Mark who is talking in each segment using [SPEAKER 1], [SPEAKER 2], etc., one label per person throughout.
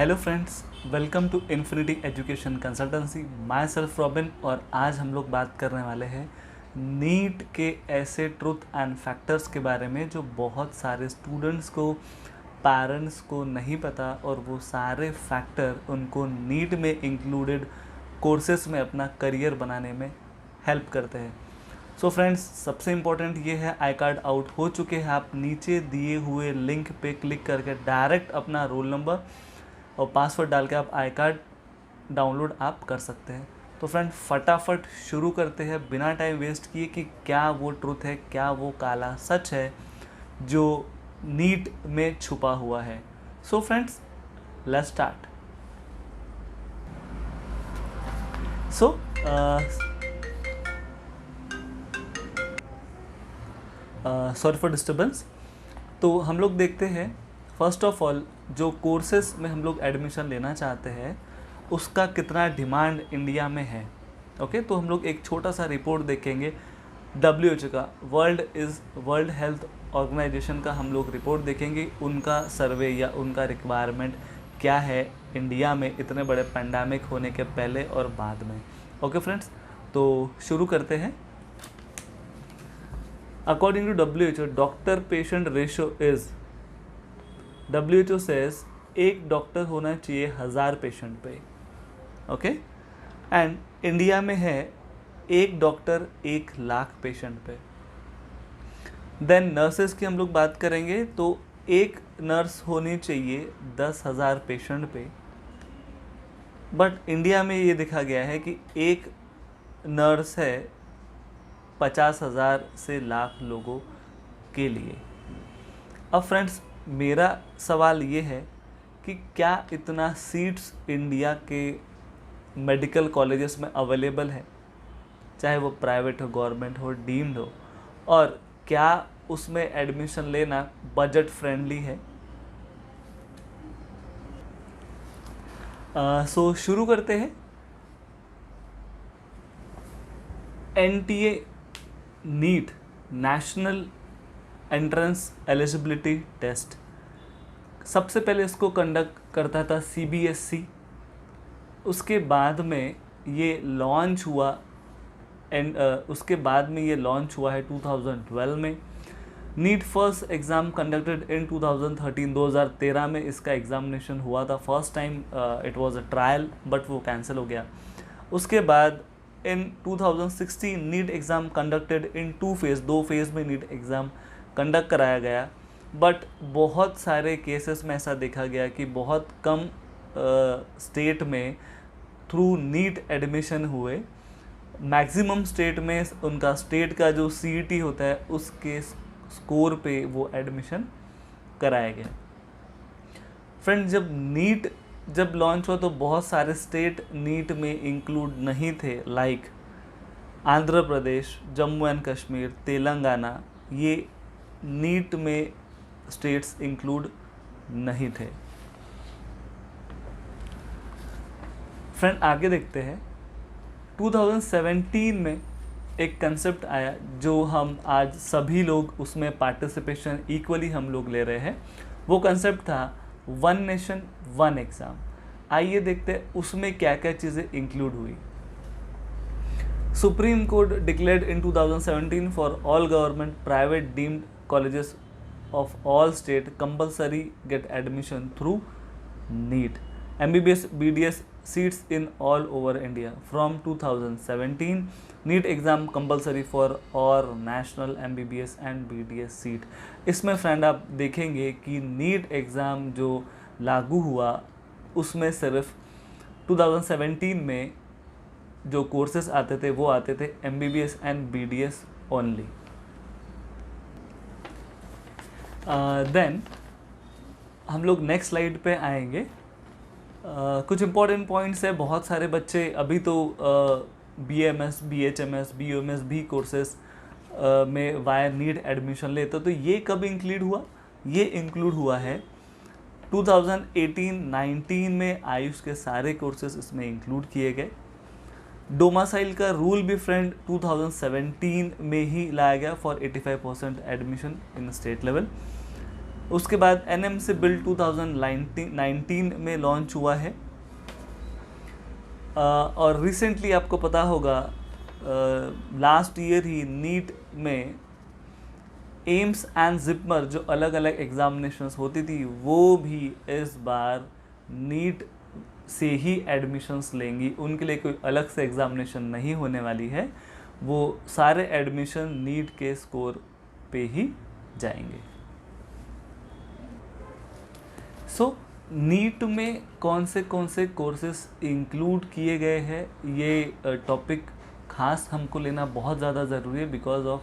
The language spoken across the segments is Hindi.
[SPEAKER 1] Hello friends, welcome to infinity education consultancy. Myself Robin. और आज हम लोग बात करने वाले हैं नीट के ऐसे ट्रुथ एंड फैक्टर्स के बारे में जो बहुत सारे स्टूडेंट्स को, पेरेंट्स को नहीं पता, और वो सारे फैक्टर उनको नीट में इंक्लूडेड कोर्सेस में अपना करियर बनाने में हेल्प करते हैं। सो फ्रेंड्स, सबसे इम्पोर्टेंट ये है, आई कार्ड आउट हो चुके हैं। आप नीचे दिए हुए लिंक पे क्लिक करके डायरेक्ट अपना रोल नंबर और पासवर्ड डाल के आप आई कार्ड डाउनलोड आप कर सकते हैं। तो फ्रेंड, फटाफट शुरू करते हैं बिना टाइम वेस्ट किए कि क्या वो ट्रुथ है, क्या वो काला सच है जो नीट में छुपा हुआ है। So friends, let's start. So sorry for disturbance. तो हम लोग देखते हैं, फर्स्ट ऑफ ऑल जो कोर्सेस में हम लोग एडमिशन लेना चाहते हैं उसका कितना डिमांड इंडिया में है। ओके, तो हम लोग एक छोटा सा रिपोर्ट देखेंगे WHO का, वर्ल्ड हेल्थ ऑर्गेनाइजेशन का हम लोग रिपोर्ट देखेंगे। उनका सर्वे या उनका रिक्वायरमेंट क्या है इंडिया में इतने बड़े पैंडेमिक होने के पहले और बाद में। ओके फ्रेंड्स, तो शुरू करते हैं। According to WHO, doctor patient ratio is, WHO says एक डॉक्टर होना चाहिए 1000 पेशेंट पे। ओके, एंड इंडिया में है एक डॉक्टर 1,00,000 पेशेंट पे। देन नर्सेस की हम लोग बात करेंगे तो एक नर्स होनी चाहिए 10,000 पेशेंट पे। बट इंडिया में ये देखा गया है कि एक नर्स है 50,000 से लाख लोगों के लिए। अब फ्रेंड्स, मेरा सवाल ये है कि क्या इतना सीट्स इंडिया के मेडिकल कॉलेजेस में अवेलेबल है, चाहे वो प्राइवेट हो, गवर्नमेंट हो, डीम्ड हो, और क्या उसमें एडमिशन लेना बजट फ्रेंडली है। सो शुरू करते हैं। NTA NEET, national entrance eligibility test, सबसे पहले इसको कंडक्ट करता था CBSE। उसके बाद में ये लॉन्च हुआ उसके बाद में ये लॉन्च हुआ है 2012 में। NEET first exam conducted in 2013 में इसका एग्जामिनेशन हुआ था first time. It was a trial, but वो कैंसिल हो गया। उसके बाद in 2016 NEET exam conducted in 2 phase, 2 phase में नीट एग्ज़ाम कंडक्ट कराया गया। बट बहुत सारे केसेस में ऐसा देखा गया कि बहुत कम स्टेट में थ्रू नीट एडमिशन हुए। मैक्सिमम स्टेट में उनका स्टेट का जो CET होता है उसके स्कोर पे वो एडमिशन कराया गया। फ्रेंड, जब लॉन्च हुआ तो बहुत सारे स्टेट नीट में इंक्लूड नहीं थे, लाइक आंध्र प्रदेश, जम्मू एंड कश्मीर, तेलंगाना, ये नीट में स्टेट्स इंक्लूड नहीं थे। फ्रेंड, आगे देखते हैं। 2017 में एक कंसेप्ट आया जो हम आज सभी लोग उसमें पार्टिसिपेशन इक्वली हम लोग ले रहे हैं। वो कंसेप्ट था वन नेशन वन एग्ज़ाम। आइए देखते हैं उसमें क्या क्या चीज़ें इंक्लूड हुई। Supreme Court declared in 2017 for all government private deemed colleges of all state compulsory get admission through NEET MBBS BDS seats in all over India from 2017. NEET exam compulsory for और national MBBS and BDS seat. इसमें फ्रेंड आप देखेंगे कि नीट एग्ज़ाम जो लागू हुआ उसमें सिर्फ 2017 में जो कोर्सेस आते थे वो आते थे MBBS and BDS only. Then हम लोग नेक्स्ट स्लाइड पे आएंगे। कुछ इम्पॉर्टेंट पॉइंट्स है। बहुत सारे बच्चे अभी तो BAMS, BHMS, BUMS भी कोर्सेस में वाया नीट एडमिशन लेते, तो ये कब इंक्लूड हुआ? ये इंक्लूड हुआ है 2018-19 में। आयुष के सारे कोर्सेस इसमें इंक्लूड किए गए। डोमासाइल का रूल भी फ्रेंड 2017 में ही लाया गया for 85% admission in state level. उसके बाद एनएमसी बिल 2019 में लॉन्च हुआ है। और रिसेंटली आपको पता होगा लास्ट ईयर ही नीट में एम्स एंड जिपमर जो अलग अलग एग्जामिनेशंस होती थी वो भी इस बार नीट से ही एडमिशन्स लेंगी। उनके लिए कोई अलग से एग्जामिनेशन नहीं होने वाली है, वो सारे एडमिशन नीट के स्कोर पे ही जाएंगे। सो नीट में कौन से कोर्सेस इंक्लूड किए गए हैं, ये टॉपिक खास हमको लेना बहुत ज़्यादा ज़रूरी है, बिकॉज ऑफ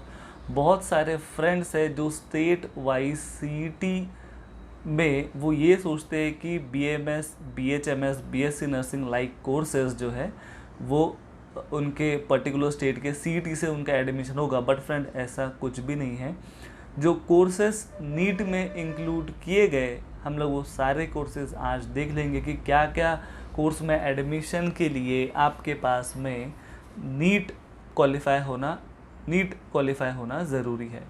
[SPEAKER 1] बहुत सारे फ्रेंड्स हैं जो स्टेट वाइज सीईटी में वो ये सोचते हैं कि BMS, BHMS, BSc nursing like courses जो है वो उनके पर्टिकुलर स्टेट के सीईटी से उनका एडमिशन होगा। बट फ्रेंड ऐसा कुछ भी नहीं है। जो कोर्सेज नीट में इंक्लूड किए गए हम लोग वो सारे कोर्सेज आज देख लेंगे कि क्या क्या कोर्स में एडमिशन के लिए आपके पास में नीट क्वालिफाई होना ज़रूरी है।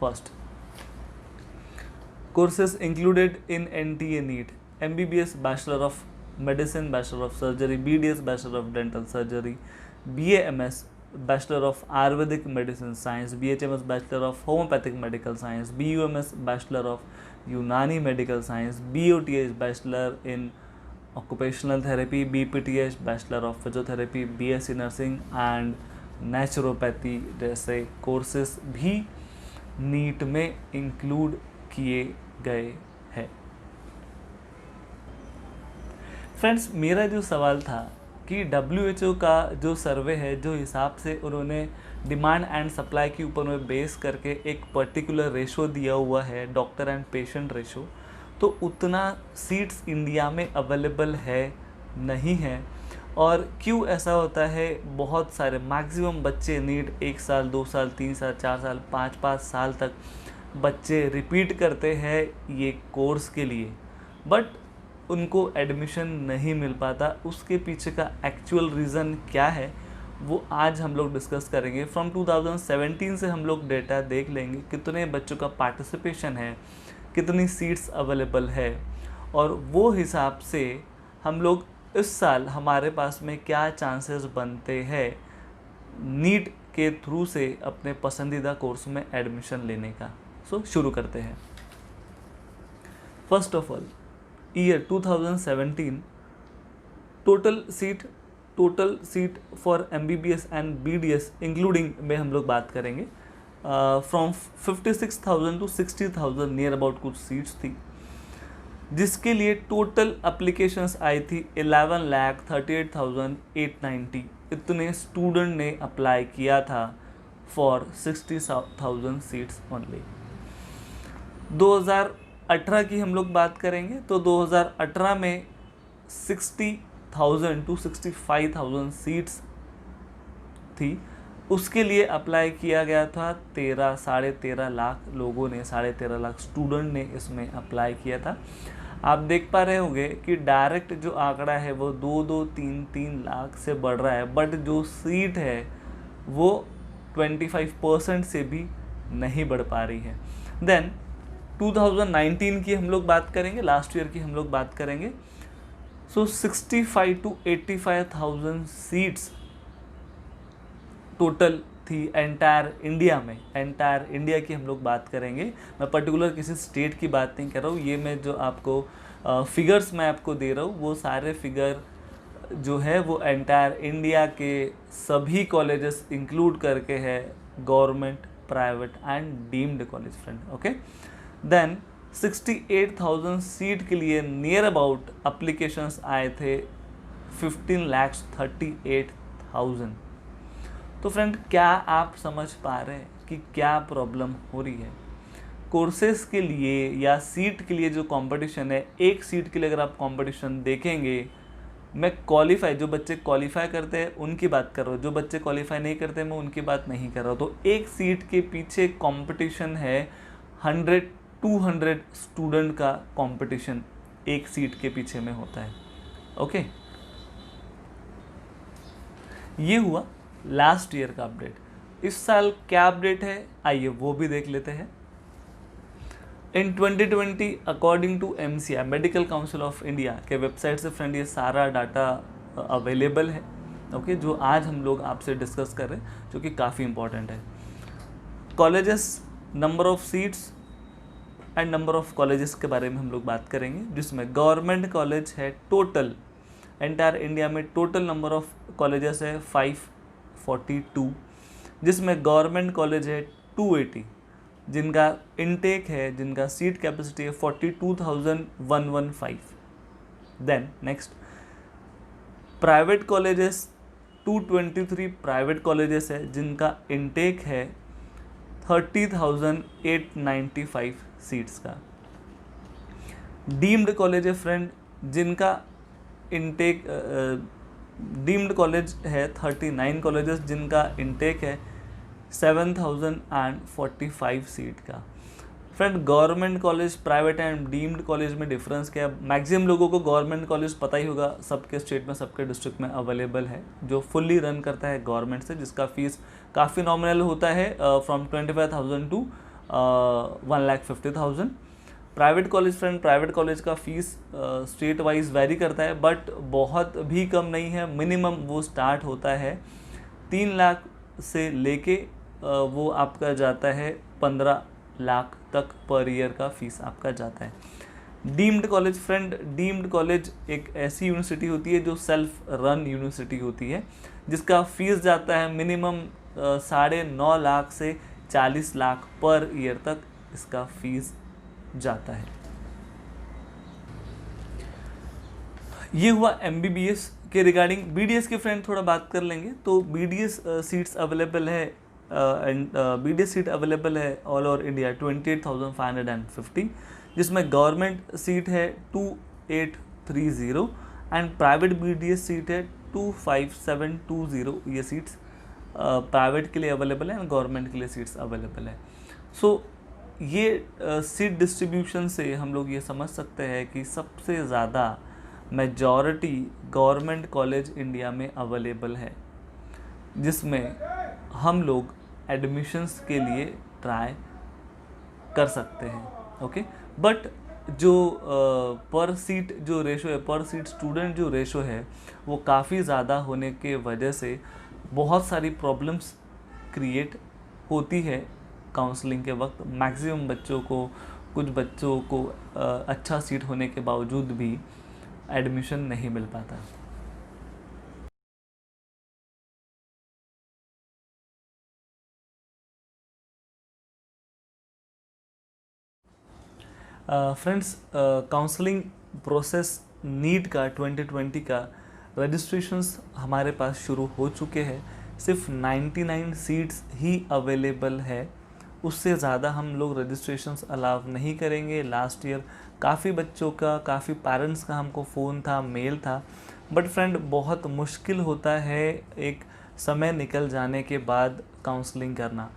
[SPEAKER 1] First, courses included in NTA NEET: MBBS bachelor of medicine, bachelor of surgery, BDS bachelor of dental surgery, BAMS bachelor of ayurvedic medicine science, BHMS bachelor of homoeopathic medical science, BUMS bachelor of Unani medical science, BOTH bachelor in occupational therapy, BPTH bachelor of physiotherapy, BSc nursing and naturopathy जैसे कोर्सेस भी नीट में इंक्लूड किए गए हैं। फ्रेंड्स, मेरा जो सवाल था कि WHO का जो सर्वे है, जो हिसाब से उन्होंने डिमांड एंड सप्लाई के ऊपर में बेस करके एक पर्टिकुलर रेशो दिया हुआ है, डॉक्टर एंड पेशेंट रेशो, तो उतना सीट्स इंडिया में अवेलेबल है नहीं है। और क्यों ऐसा होता है, बहुत सारे मैक्सिमम बच्चे नीट 1 साल 2 साल 3 साल 4 साल 5 साल तक बच्चे रिपीट करते हैं ये कोर्स के लिए, बट उनको एडमिशन नहीं मिल पाता। उसके पीछे का एक्चुअल रीज़न क्या है वो आज हम लोग डिस्कस करेंगे। फ्रॉम 2017 से हम लोग डेटा देख लेंगे, कितने बच्चों का पार्टिसिपेशन है, कितनी सीट्स अवेलेबल है, और वो हिसाब से हम लोग इस साल हमारे पास में क्या चांसेस बनते हैं नीट के थ्रू से अपने पसंदीदा कोर्स में एडमिशन लेने का। सो शुरू करते हैं। First of all, year 2017 total seat for MBBS and BDS including में हम लोग बात करेंगे। फ्रॉम 56,000 to 60,000 नियर अबाउट कुछ सीट्स थी, जिसके लिए टोटल अप्लीकेशंस आई थी 11,38,890। इतने स्टूडेंट ने अप्लाई किया था फॉर 60,000 सीट्स ओनली। 2018 की हम लोग बात करेंगे तो 2018 में 60,000 to 65,000 सीट्स थी। उसके लिए अप्लाई किया गया था 13.5 लाख लोगों ने, 13.5 लाख स्टूडेंट ने इसमें अप्लाई किया था। आप देख पा रहे होंगे कि डायरेक्ट जो आंकड़ा है वो 2-2, 3-3 लाख से बढ़ रहा है, बट जो सीट है वो 25% से भी नहीं बढ़ पा रही है। देन 2019 की हम लोग बात करेंगे, लास्ट ईयर की हम लोग बात करेंगे। सो 65 to 85,000 सीट्स टोटल थी एंटायर इंडिया में। एंटायर इंडिया की हम लोग बात करेंगे, मैं पर्टिकुलर किसी स्टेट की बात नहीं कर रहा हूँ। ये मैं जो आपको फिगर्स मैं आपको दे रहा हूँ वो सारे फिगर जो है वो एंटायर इंडिया के सभी कॉलेजेस इंक्लूड करके है, government, private and deemed college friend. Okay, then 68,000 seat के लिए नियर अबाउट अप्लीकेशंस आए थे 15,38,000। तो फ्रेंड, क्या आप समझ पा रहे हैं कि क्या प्रॉब्लम हो रही है? कोर्सेज के लिए या सीट के लिए जो कंपटीशन है, एक सीट के लिए अगर आप कंपटीशन देखेंगे, मैं क्वालिफाई, जो बच्चे क्वालिफाई करते हैं उनकी बात कर रहा हूँ, जो बच्चे क्वालिफाई नहीं करते मैं उनकी बात नहीं कर रहा हूँ। तो एक सीट के पीछे कंपटीशन है 100-200 स्टूडेंट का कंपटीशन एक सीट के पीछे में होता है। ओके, ये हुआ लास्ट ईयर का अपडेट। इस साल क्या अपडेट है आइए वो भी देख लेते हैं। In 2020 according to MCI medical council of India के वेबसाइट से फ्रेंड ये सारा डाटा अवेलेबल है, ओके, जो आज हम लोग आपसे डिस्कस कर रहे हैं, जो कि काफ़ी इंपॉर्टेंट है। Colleges, number of seats and number of colleges के बारे में हम लोग बात करेंगे, जिसमें गवर्नमेंट कॉलेज है टोटल एंटायर इंडिया में टोटल नंबर ऑफ कॉलेजेस है 542, जिसमें गवर्नमेंट कॉलेज है 280, जिनका इनटेक है, जिनका सीट कैपेसिटी है 42,115। Then next private colleges 223 private colleges है, जिनका इनटेक है 30,895 सीट्स का। डीम्ड कॉलेज है फ्रेंड, जिनका इनटेक डीम्ड कॉलेज है 39 कॉलेजेस, जिनका इनटेक है 7,045 सीट का। Friend government college, private and deemed college में डिफरेंस क्या है? मैक्सिमम लोगों को गवर्नमेंट कॉलेज पता ही होगा, सबके स्टेट में, सबके डिस्ट्रिक्ट में अवेलेबल है, जो फुल्ली रन करता है गवर्नमेंट से, जिसका फीस काफ़ी नॉमिनल होता है, from 25,000 to 1,50,000। Private college friend, private college का फीस स्टेट वाइज वेरी करता है, बट बहुत भी कम नहीं है। मिनिमम वो स्टार्ट होता है 3 लाख से लेके वो आपका जाता है 15 लाख तक पर ईयर का फीस आपका जाता है। Deemed college friend, deemed college एक ऐसी यूनिवर्सिटी होती है जो सेल्फ रन यूनिवर्सिटी होती है, जिसका फीस जाता है मिनिमम 9.5 लाख से 40 लाख पर ईयर तक इसका फीस जाता है। ये हुआ MBBS के रिगार्डिंग। BDS के फ्रेंड थोड़ा बात कर लेंगे। तो BDS सीट्स अवेलेबल है एंड BDS सीट अवेलेबल है ऑल ओवर इंडिया 28,550, जिसमें गवर्नमेंट सीट है 2830 एंड प्राइवेट BDS सीट है 25720। ये सीट्स प्राइवेट के लिए अवेलेबल है एंड गवर्नमेंट के लिए सीट्स अवेलेबल है। सो ये सीट डिस्ट्रीब्यूशन से हम लोग ये समझ सकते हैं कि सबसे ज़्यादा मेजॉरिटी गवर्नमेंट कॉलेज इंडिया में अवेलेबल है, जिसमें हम लोग एडमिशन्स के लिए ट्राई कर सकते हैं, ओके। बट जो पर सीट जो रेशो है, पर सीट स्टूडेंट जो रेशो है, वो काफ़ी ज़्यादा होने के वजह से बहुत सारी प्रॉब्लम्स क्रिएट होती है काउंसलिंग के वक्त। मैक्सिमम बच्चों को, कुछ बच्चों को अच्छा सीट होने के बावजूद भी एडमिशन नहीं मिल पाता। फ्रेंड्स काउंसलिंग प्रोसेस नीट का 2020 का रजिस्ट्रेशंस हमारे पास शुरू हो चुके हैं। सिर्फ 99 सीट्स ही अवेलेबल है, उससे ज़्यादा हम लोग रजिस्ट्रेशंस अलाउ नहीं करेंगे। लास्ट ईयर काफ़ी बच्चों का, काफ़ी पेरेंट्स का हमको फ़ोन था, मेल था, बट फ्रेंड बहुत मुश्किल होता है एक समय निकल जाने के बाद काउंसलिंग करना।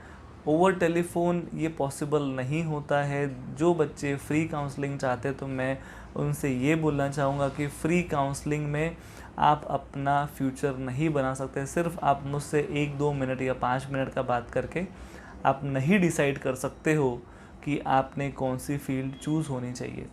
[SPEAKER 1] ओवर टेलीफोन ये पॉसिबल नहीं होता है। जो बच्चे फ्री काउंसलिंग चाहते तो मैं उनसे ये बोलना चाहूँगा कि फ्री काउंसलिंग में आप अपना फ्यूचर नहीं बना सकते। सिर्फ आप मुझसे 1-2 मिनट या 5 मिनट का बात करके आप नहीं डिसाइड कर सकते हो कि आपने कौन सी फील्ड चूज़ होनी चाहिए।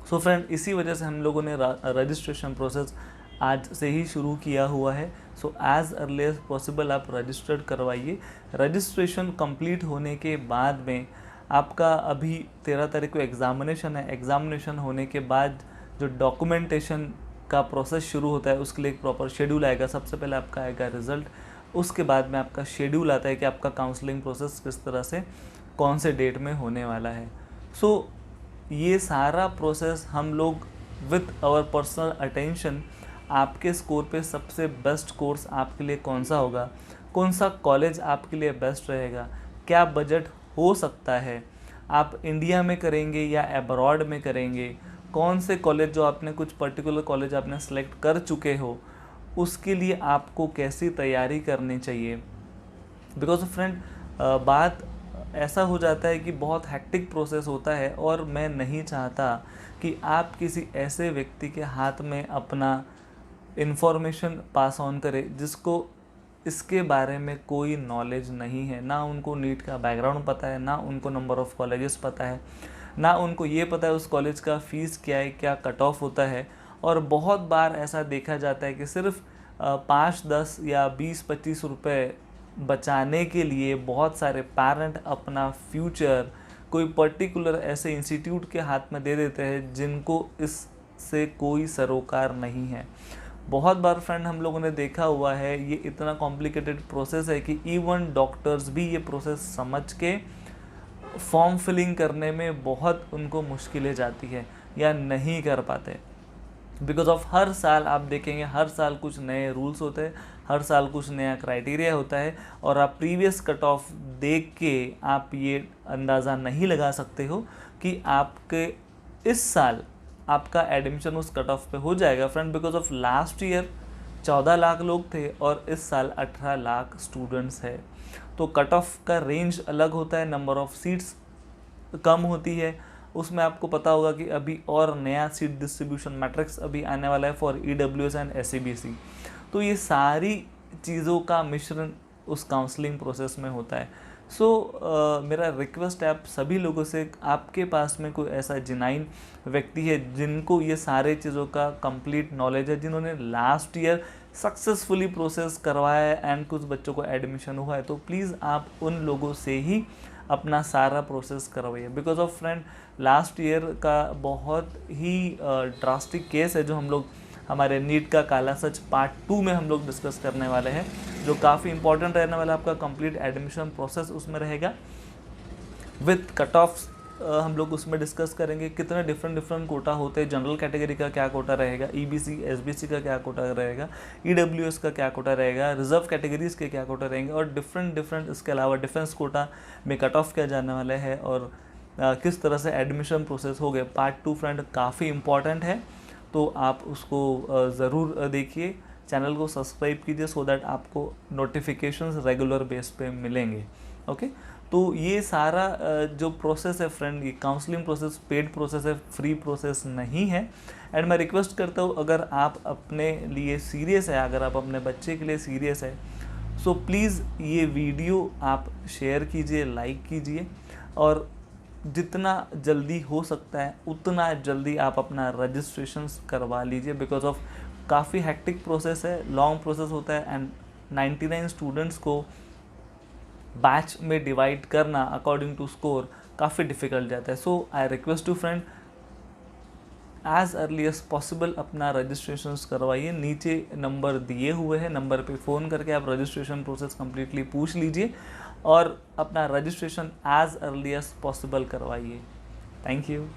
[SPEAKER 1] सो फ्रेंड, इसी वजह से हम लोगों ने रजिस्ट्रेशन प्रोसेस आज से ही शुरू किया हुआ है। So as early as possible आप रजिस्टर्ड करवाइए। रजिस्ट्रेशन कंप्लीट होने के बाद में आपका अभी 13 तारीख को एग्ज़ामिनेशन है। एग्ज़ामिनेशन होने के बाद जो डॉक्यूमेंटेशन का प्रोसेस शुरू होता है, उसके लिए एक प्रॉपर शेड्यूल आएगा। सबसे पहले आपका आएगा रिज़ल्ट, उसके बाद में आपका शेड्यूल आता है कि आपका काउंसलिंग प्रोसेस किस तरह से, कौन से डेट में होने वाला है। सो ये सारा प्रोसेस हम लोग विथ आवर पर्सनल अटेंशन आपके स्कोर पे सबसे बेस्ट कोर्स आपके लिए कौन सा होगा, कौन सा कॉलेज आपके लिए बेस्ट रहेगा, क्या बजट हो सकता है, आप इंडिया में करेंगे या अब्रॉड में करेंगे, कौन से कॉलेज, जो आपने कुछ पर्टिकुलर कॉलेज आपने सेलेक्ट कर चुके हो, उसके लिए आपको कैसी तैयारी करनी चाहिए। बिकॉज फ्रेंड बात ऐसा हो जाता है कि बहुत हेक्टिक प्रोसेस होता है और मैं नहीं चाहता कि आप किसी ऐसे व्यक्ति के हाथ में अपना इन्फॉर्मेशन पास ऑन करें जिसको इसके बारे में कोई नॉलेज नहीं है, ना उनको नीट का बैकग्राउंड पता है, ना उनको नंबर ऑफ़ कॉलेजेस पता है, ना उनको ये पता है उस कॉलेज का फ़ीस क्या है, क्या कट ऑफ होता है। और बहुत बार ऐसा देखा जाता है कि सिर्फ 5-10 या 20-25 रुपए बचाने के लिए बहुत सारे पेरेंट अपना फ्यूचर कोई पर्टिकुलर ऐसे इंस्टीट्यूट के हाथ में दे देते हैं जिनको इससे कोई सरोकार नहीं है। बहुत बार फ्रेंड हम लोगों ने देखा हुआ है, ये इतना कॉम्प्लिकेटेड प्रोसेस है कि इवन डॉक्टर्स भी ये प्रोसेस समझ के फॉर्म फिलिंग करने में बहुत उनको मुश्किलें जाती है या नहीं कर पाते। बिकॉज ऑफ हर साल आप देखेंगे, हर साल कुछ नए रूल्स होते हैं, हर साल कुछ नया क्राइटेरिया होता है, और आप प्रीवियस कट ऑफ देख के आप ये अंदाज़ा नहीं लगा सकते हो कि आपके इस साल आपका एडमिशन उस कट ऑफ पे हो जाएगा friend. Because of last year 14 lakh लोग थे और इस साल 18 लाख स्टूडेंट्स है, तो कट ऑफ का रेंज अलग होता है, नंबर ऑफ़ सीट्स कम होती है। उसमें आपको पता होगा कि अभी और नया सीट डिस्ट्रीब्यूशन मैट्रिक्स अभी आने वाला है फॉर EWS एंड SCBC। तो ये सारी चीज़ों का मिश्रण उस काउंसलिंग प्रोसेस में होता है। मेरा रिक्वेस्ट है आप सभी लोगों से, आपके पास में कोई ऐसा जिनाइन व्यक्ति है जिनको ये सारे चीज़ों का कंप्लीट नॉलेज है, जिन्होंने लास्ट ईयर सक्सेसफुली प्रोसेस करवाया है एंड कुछ बच्चों को एडमिशन हुआ है, तो प्लीज़ आप उन लोगों से ही अपना सारा प्रोसेस करवाइए। Because of friend last year का बहुत ही ड्रास्टिक केस है जो हम लोग हमारे नीट का काला सच पार्ट 2 में हम लोग डिस्कस करने वाले हैं, जो काफ़ी इंपॉर्टेंट रहने वाला है। आपका कंप्लीट एडमिशन प्रोसेस उसमें रहेगा विथ कट ऑफ्स। हम लोग उसमें डिस्कस करेंगे कितने डिफरेंट कोटा होते हैं, जनरल कैटेगरी का क्या कोटा रहेगा, EBC SBC का क्या कोटा रहेगा, EWS का क्या कोटा रहेगा, रिजर्व कैटेगरीज के क्या कोटा रहेंगे, और डिफरेंट इसके अलावा डिफेंस कोटा में कट ऑफ क्या जाने वाला है, और किस तरह से एडमिशन प्रोसेस हो गए। पार्ट 2 फ्रेंड काफ़ी इंपॉर्टेंट है, तो आप उसको ज़रूर देखिए। चैनल को सब्सक्राइब कीजिए सो दैट आपको नोटिफिकेशंस रेगुलर बेस पे मिलेंगे। ओके, तो ये सारा जो प्रोसेस है फ्रेंड, ये काउंसलिंग प्रोसेस पेड प्रोसेस है, फ्री प्रोसेस नहीं है। एंड मैं रिक्वेस्ट करता हूँ, अगर आप अपने लिए सीरियस है, अगर आप अपने बच्चे के लिए सीरियस है, सो प्लीज़ ये वीडियो आप शेयर कीजिए, लाइक कीजिए, और जितना जल्दी हो सकता है उतना जल्दी आप अपना रजिस्ट्रेशन करवा लीजिए। बिकॉज ऑफ काफ़ी हेक्टिक प्रोसेस है, लॉन्ग प्रोसेस होता है, एंड 99 स्टूडेंट्स को बैच में डिवाइड करना अकॉर्डिंग टू स्कोर काफ़ी डिफ़िकल्ट जाता है। So I request to friend, as early as possible अपना रजिस्ट्रेशन करवाइए। नीचे नंबर दिए हुए हैं, नंबर पे फ़ोन करके आप रजिस्ट्रेशन प्रोसेस कम्प्लीटली पूछ लीजिए और अपना registration as early as possible करवाइए। Thank you.